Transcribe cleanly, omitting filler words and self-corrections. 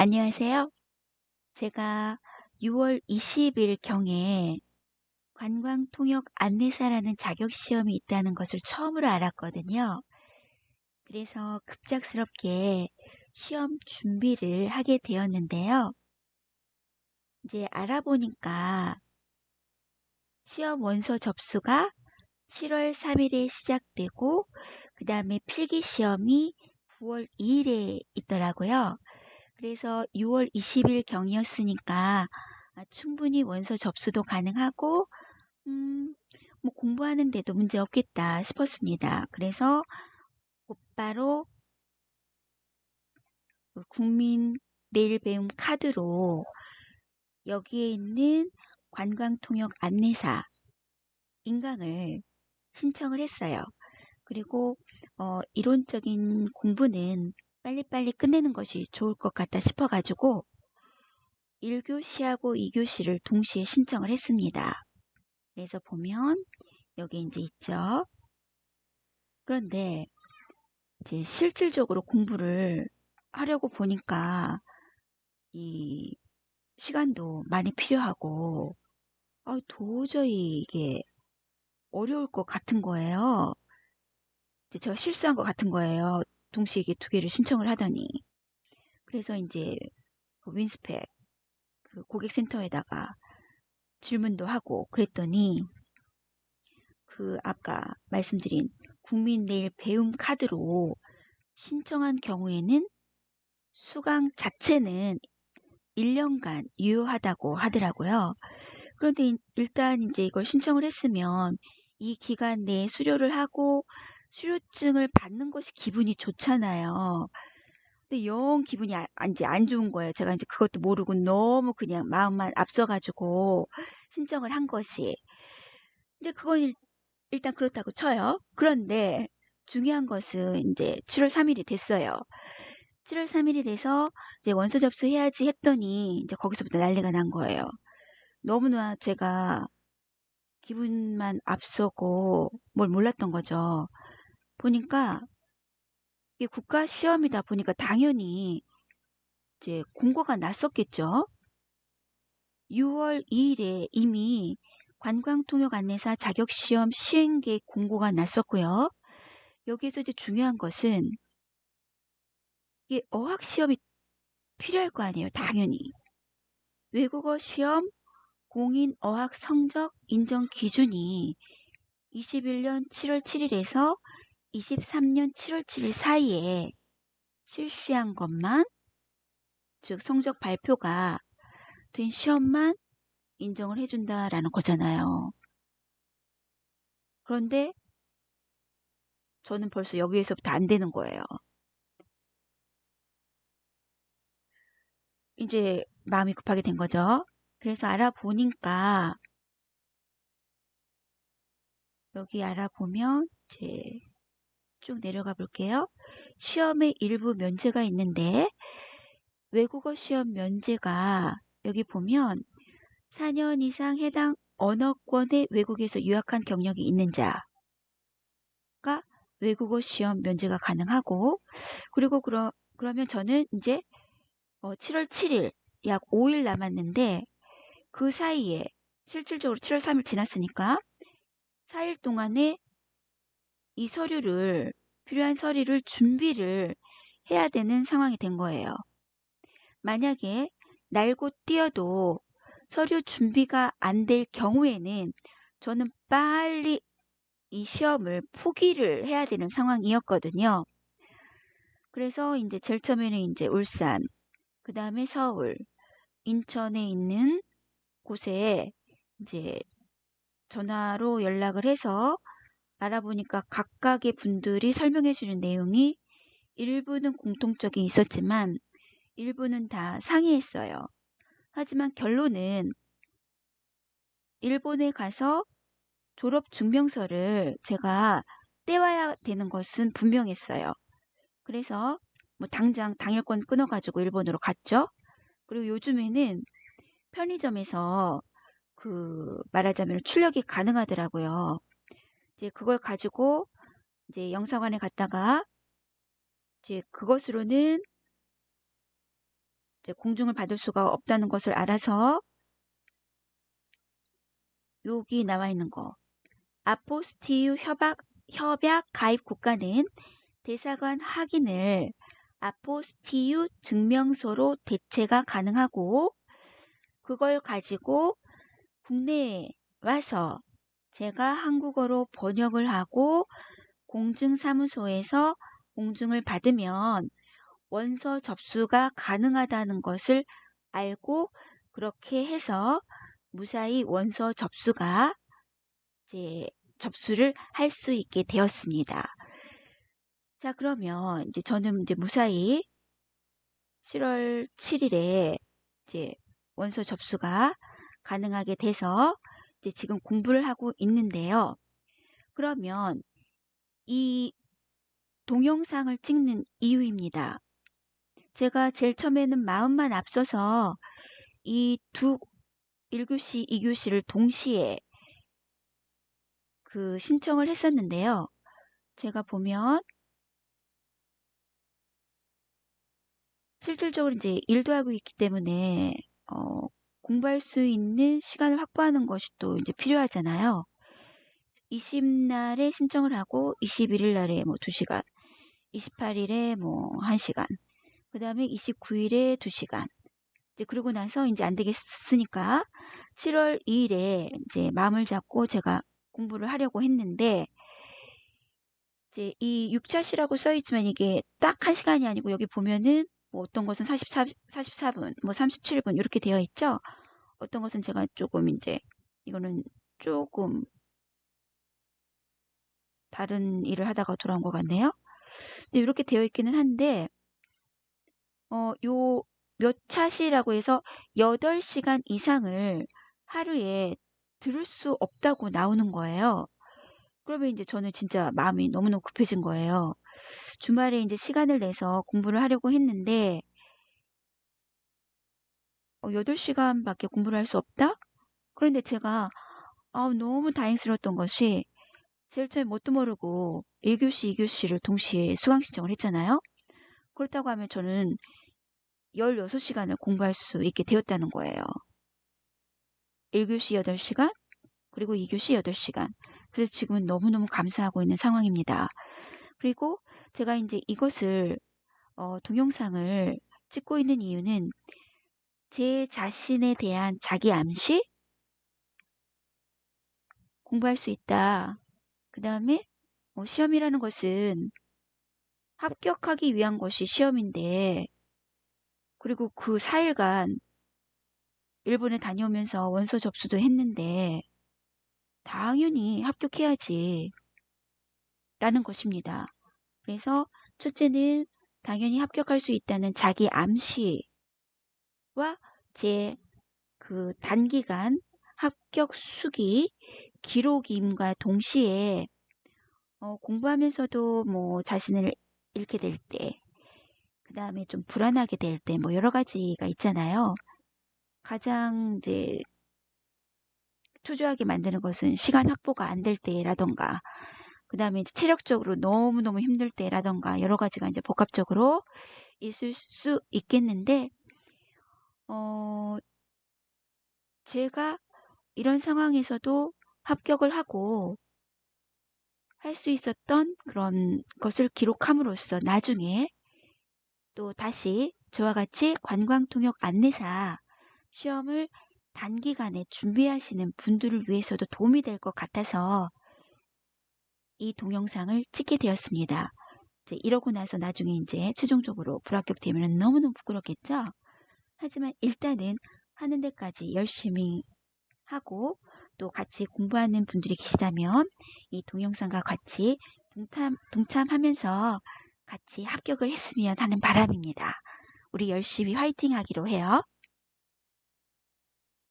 안녕하세요. 제가 6월 20일 경에 관광통역 안내사라는 자격시험이 있다는 것을 처음으로 알았거든요. 그래서 급작스럽게 시험 준비를 하게 되었는데요. 이제 알아보니까 시험 원서 접수가 7월 3일에 시작되고 그 다음에 필기시험이 9월 2일에 있더라고요. 그래서 6월 20일 경이었으니까 충분히 원서 접수도 가능하고 뭐 공부하는데도 문제 없겠다 싶었습니다. 그래서 곧바로 그 국민 내일 배움 카드로 여기에 있는 관광통역 안내사 인강을 신청을 했어요. 그리고 이론적인 공부는 빨리빨리 끝내는 것이 좋을 것 같다 싶어가지고 1교시하고 2교시를 동시에 신청을 했습니다. 그래서 보면 여기 이제 있죠. 그런데 이제 실질적으로 공부를 하려고 보니까 이 시간도 많이 필요하고 도저히 이게 어려울 것 같은 거예요. 이제 제가 실수한 것 같은 거예요. 동시에 이게 두 개를 신청을 하더니. 그래서 이제 그 윈스펙 그 고객센터에다가 질문도 하고 그랬더니 그 아까 말씀드린 국민 내일 배움 카드로 신청한 경우에는 수강 자체는 1년간 유효하다고 하더라고요. 그런데 일단 이제 이걸 신청을 했으면 이 기간 내에 수료를 하고 수료증을 받는 것이 기분이 좋잖아요. 근데 영 기분이 이제 안 좋은 거예요. 제가 이제 그것도 모르고 너무 그냥 마음만 앞서가지고 신청을 한 것이. 이제 그건 일단 그렇다고 쳐요. 그런데 중요한 것은 이제 7월 3일이 됐어요. 7월 3일이 돼서 이제 원서 접수해야지 했더니 이제 거기서부터 난리가 난 거예요. 너무나 제가 기분만 앞서고 뭘 몰랐던 거죠. 보니까 이게 국가 시험이다 보니까 당연히 이제 공고가 났었겠죠. 6월 2일에 이미 관광통역 안내사 자격시험 시행계획 공고가 났었고요. 여기에서 이제 중요한 것은 이게 어학시험이 필요할 거 아니에요. 당연히. 외국어 시험 공인 어학 성적 인정 기준이 21년 7월 7일에서 23년 7월 7일 사이에 실시한 것만, 즉 성적 발표가 된 시험만 인정을 해준다라는 거잖아요. 그런데 저는 벌써 여기에서부터 안 되는 거예요. 이제 마음이 급하게 된 거죠. 그래서 알아보니까 여기 알아보면 이제 쭉 내려가 볼게요. 시험의 일부 면제가 있는데 외국어 시험 면제가 여기 보면 4년 이상 해당 언어권의 외국에서 유학한 경력이 있는 자가 외국어 시험 면제가 가능하고, 그리고 그러면 저는 이제 7월 7일 약 5일 남았는데 그 사이에 실질적으로 7월 3일 지났으니까 4일 동안에 이 필요한 서류를 준비를 해야 되는 상황이 된 거예요. 만약에 날고 뛰어도 서류 준비가 안 될 경우에는 저는 빨리 이 시험을 포기를 해야 되는 상황이었거든요. 그래서 이제 제일 처음에는 이제 울산, 그 다음에 서울, 인천에 있는 곳에 이제 전화로 연락을 해서 알아보니까 각각의 분들이 설명해 주는 내용이 일부는 공통적이 있었지만 일부는 다 상이했어요. 하지만 결론은 일본에 가서 졸업 증명서를 제가 떼와야 되는 것은 분명했어요. 그래서 뭐 당장 당일권 끊어가지고 일본으로 갔죠. 그리고 요즘에는 편의점에서 그 말하자면 출력이 가능하더라고요. 이제 그걸 가지고 이제 영사관에 갔다가 이제 그것으로는 이제 공증을 받을 수가 없다는 것을 알아서 여기 나와 있는 거 아포스티유 협약 가입 국가는 대사관 확인을 아포스티유 증명서로 대체가 가능하고 그걸 가지고 국내에 와서 제가 한국어로 번역을 하고 공증사무소에서 공증을 받으면 원서 접수가 가능하다는 것을 알고 그렇게 해서 무사히 원서 접수가 이제 접수를 할 수 있게 되었습니다. 자, 그러면 이제 저는 이제 무사히 7월 7일에 이제 원서 접수가 가능하게 돼서 이제 지금 공부를 하고 있는데요. 그러면 이 동영상을 찍는 이유입니다. 제가 제일 처음에는 마음만 앞서서 이 두 1교시, 2교시를 동시에 그 신청을 했었는데요. 제가 보면 실질적으로 이제 일도 하고 있기 때문에 공부할 수 있는 시간을 확보하는 것이 또 이제 필요하잖아요. 20날에 신청을 하고 21일 날에 뭐 2시간, 28일에 뭐 1시간, 그 다음에 29일에 2시간. 이제 그러고 나서 이제 안 되겠으니까 7월 2일에 이제 마음을 잡고 제가 공부를 하려고 했는데 이제 이 6차시라고 써 있지만 이게 딱 1시간이 아니고 여기 보면은 뭐 어떤 것은 44분, 뭐 37분 이렇게 되어 있죠. 어떤 것은 제가 조금 이제 이거는 조금 다른 일을 하다가 돌아온 것 같네요. 근데 이렇게 되어 있기는 한데 요 몇 차시라고 해서 8시간 이상을 하루에 들을 수 없다고 나오는 거예요. 그러면 이제 저는 진짜 마음이 너무너무 급해진 거예요. 주말에 이제 시간을 내서 공부를 하려고 했는데 8시간밖에 공부를 할 수 없다? 그런데 제가 너무 다행스러웠던 것이 제일 처음에 뭣도 모르고 1교시, 2교시를 동시에 수강 신청을 했잖아요. 그렇다고 하면 저는 16시간을 공부할 수 있게 되었다는 거예요. 1교시 8시간, 그리고 2교시 8시간. 그래서 지금은 너무너무 감사하고 있는 상황입니다. 그리고 제가 이제 이것을 동영상을 찍고 있는 이유는 제 자신에 대한 자기 암시, 공부할 수 있다. 그 다음에 시험이라는 것은 합격하기 위한 것이 시험인데 그리고 그 4일간 일본에 다녀오면서 원서 접수도 했는데 당연히 합격해야지 라는 것입니다. 그래서 첫째는 당연히 합격할 수 있다는 자기 암시와 제 그 단기간 합격 수기 기록임과 동시에 공부하면서도 뭐 자신을 잃게 될 때, 그 다음에 좀 불안하게 될 때 뭐 여러 가지가 있잖아요. 가장 이제 초조하게 만드는 것은 시간 확보가 안 될 때라던가 그 다음에 이제 체력적으로 너무너무 힘들 때라던가 여러 가지가 이제 복합적으로 있을 수 있겠는데 제가 이런 상황에서도 합격을 하고 할 수 있었던 그런 것을 기록함으로써 나중에 또 다시 저와 같이 관광통역 안내사 시험을 단기간에 준비하시는 분들을 위해서도 도움이 될 것 같아서 이 동영상을 찍게 되었습니다. 이제 이러고 나서 나중에 이제 최종적으로 불합격되면 너무너무 부끄럽겠죠? 하지만 일단은 하는 데까지 열심히 하고 또 같이 공부하는 분들이 계시다면 이 동영상과 같이 동참하면서 같이 합격을 했으면 하는 바람입니다. 우리 열심히 화이팅 하기로 해요.